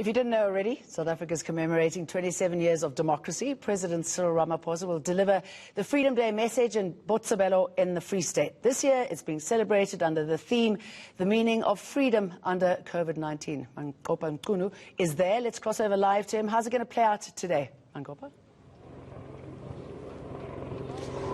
If you didn't know already, South Africa is commemorating 27 years of democracy. President Cyril Ramaphosa will deliver the Freedom Day message in Botshabelo in the Free State. This year, it's being celebrated under the theme, the meaning of freedom under COVID-19. Manqoba Mchunu is there. Let's cross over live to him. How's it going to play out today, Manqoba?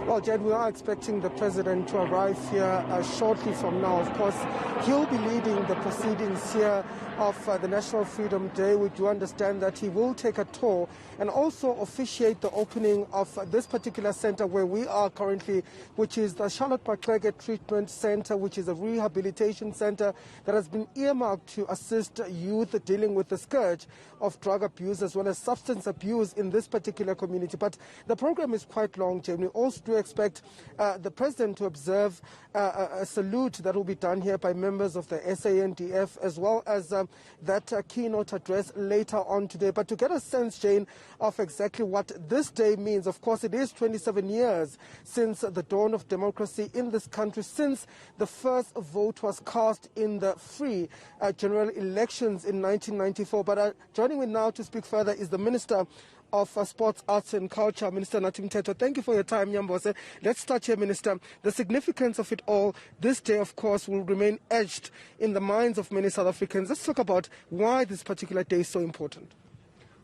Well, Jed, we are expecting the president to arrive here shortly from now. Of course, he'll be leading the proceedings here of the National Freedom Day. We do understand that he will take a tour and also officiate the opening of this particular center where we are currently, which is the Charlotte Maxeke Treatment Center, which is a rehabilitation center that has been earmarked to assist youth dealing with the scourge of drug abuse as well as substance abuse in this particular community. But the program is quite long, Jed. We also do expect the president to observe a salute that will be done here by members of the SANDF, as well as that keynote address later on today. But to get a sense, Jane, of exactly what this day means, of course, it is 27 years since the dawn of democracy in this country, since the first vote was cast in the free general elections in 1994. But joining me now to speak further is the Minister of Sports, Arts and Culture, Minister Nathi Mthethwa. Thank you for your time, Nyambose. Let's start here, Minister. The significance of it all, this day, of course, will remain etched in the minds of many South Africans. Let's talk about why this particular day is so important.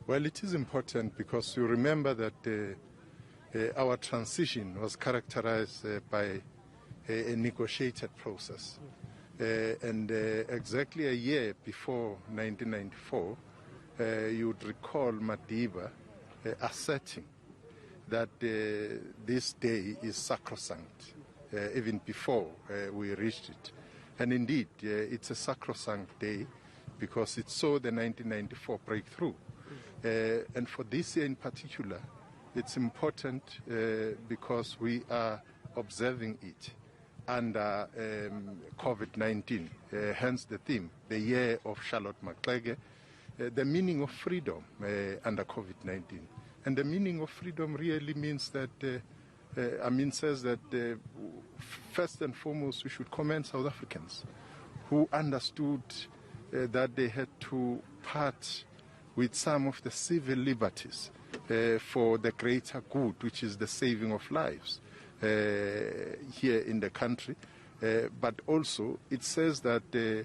Well, it is important because you remember that our transition was characterized by a negotiated process. And exactly a year before 1994, you would recall Madiba asserting that this day is sacrosanct, even before we reached it. And indeed, it's a sacrosanct day because it saw the 1994 breakthrough. And for this year in particular, it's important because we are observing it under COVID-19, hence the theme, the year of Charlotte Maxeke, the meaning of freedom under COVID-19. And the meaning of freedom really means that, says that first and foremost we should commend South Africans who understood that they had to part with some of the civil liberties for the greater good, which is the saving of lives here in the country. But also it says that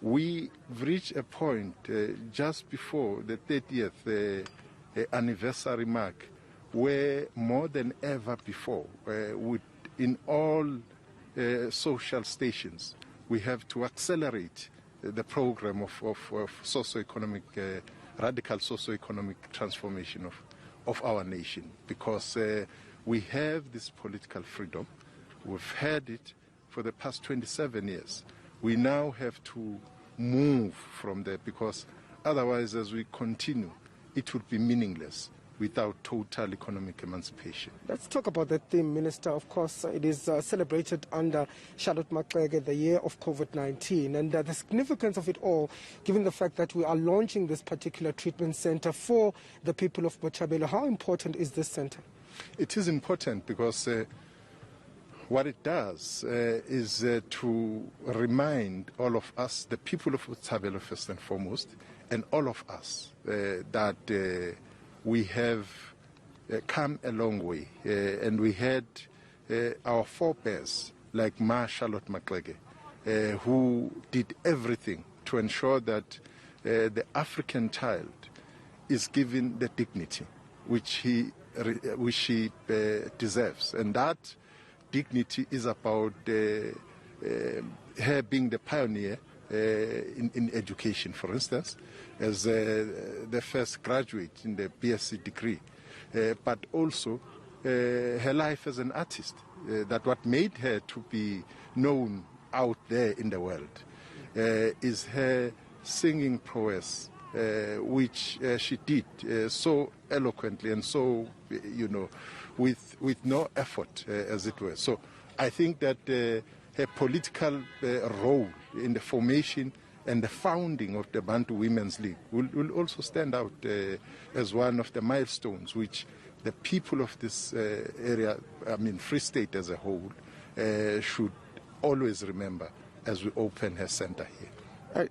we've reached a point just before the 30th anniversary mark where more than ever before, in all social stations, we have to accelerate the program of socio-economic, radical socio-economic transformation of our nation, because we have this political freedom. We've had it for the past 27 years. We now have to move from there, because otherwise, as we continue, it would be meaningless without total economic emancipation. Let's talk about that theme, Minister. Of course, it is celebrated under Charlotte Maxeke, the year of COVID-19, and the significance of it all, given the fact that we are launching this particular treatment center for the people of Botshabelo. How important is this center? It is important because what it does is to remind all of us, the people of Botshabelo first and foremost, and all of us, that we have come a long way. And we had our forebears, like Ma Charlotte Maxeke, who did everything to ensure that the African child is given the dignity which she deserves. And that dignity is about her being the pioneer in education, for instance, as the first graduate in the BSc degree, but also her life as an artist, that what made her to be known out there in the world is her singing prowess, which she did so eloquently and so, with no effort, as it were. So I think that her political role in the formation and the founding of the Bantu Women's League will also stand out as one of the milestones which the people of this area, Free State as a whole, should always remember as we open her center here.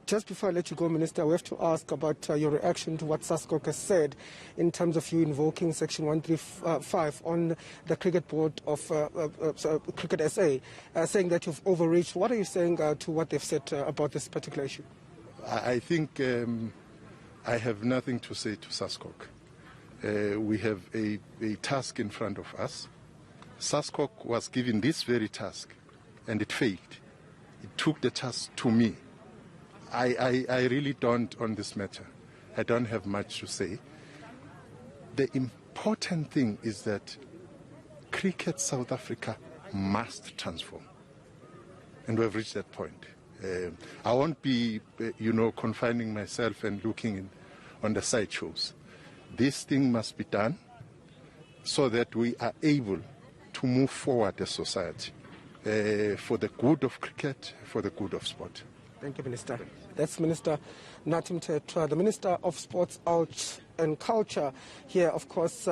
Just before I let you go, Minister, we have to ask about your reaction to what SASCOC has said in terms of you invoking Section 135 on the Cricket Board of Cricket SA, saying that you've overreached. What are you saying to what they've said about this particular issue? I think I have nothing to say to SASCOC. We have a task in front of us. SASCOC was given this very task and it failed. It took the task to me. I really don't, on this matter, I don't have much to say. The important thing is that Cricket South Africa must transform. And we've reached that point. I won't be, confining myself and looking on the sideshows. This thing must be done so that we are able to move forward as society for the good of cricket, for the good of sport. Thank you, Minister. That's Minister Nathi Mthethwa, the Minister of Sports, Arts and Culture, here, of course,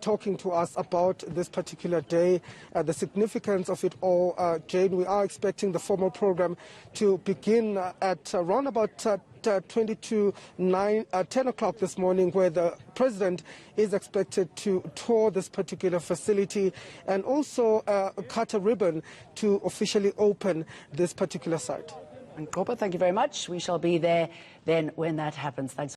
talking to us about this particular day, the significance of it all. Jane, we are expecting the formal program to begin at around about 10 o'clock this morning, where the President is expected to tour this particular facility and also cut a ribbon to officially open this particular site. Manqoba, thank you very much. We shall be there then when that happens. Thanks.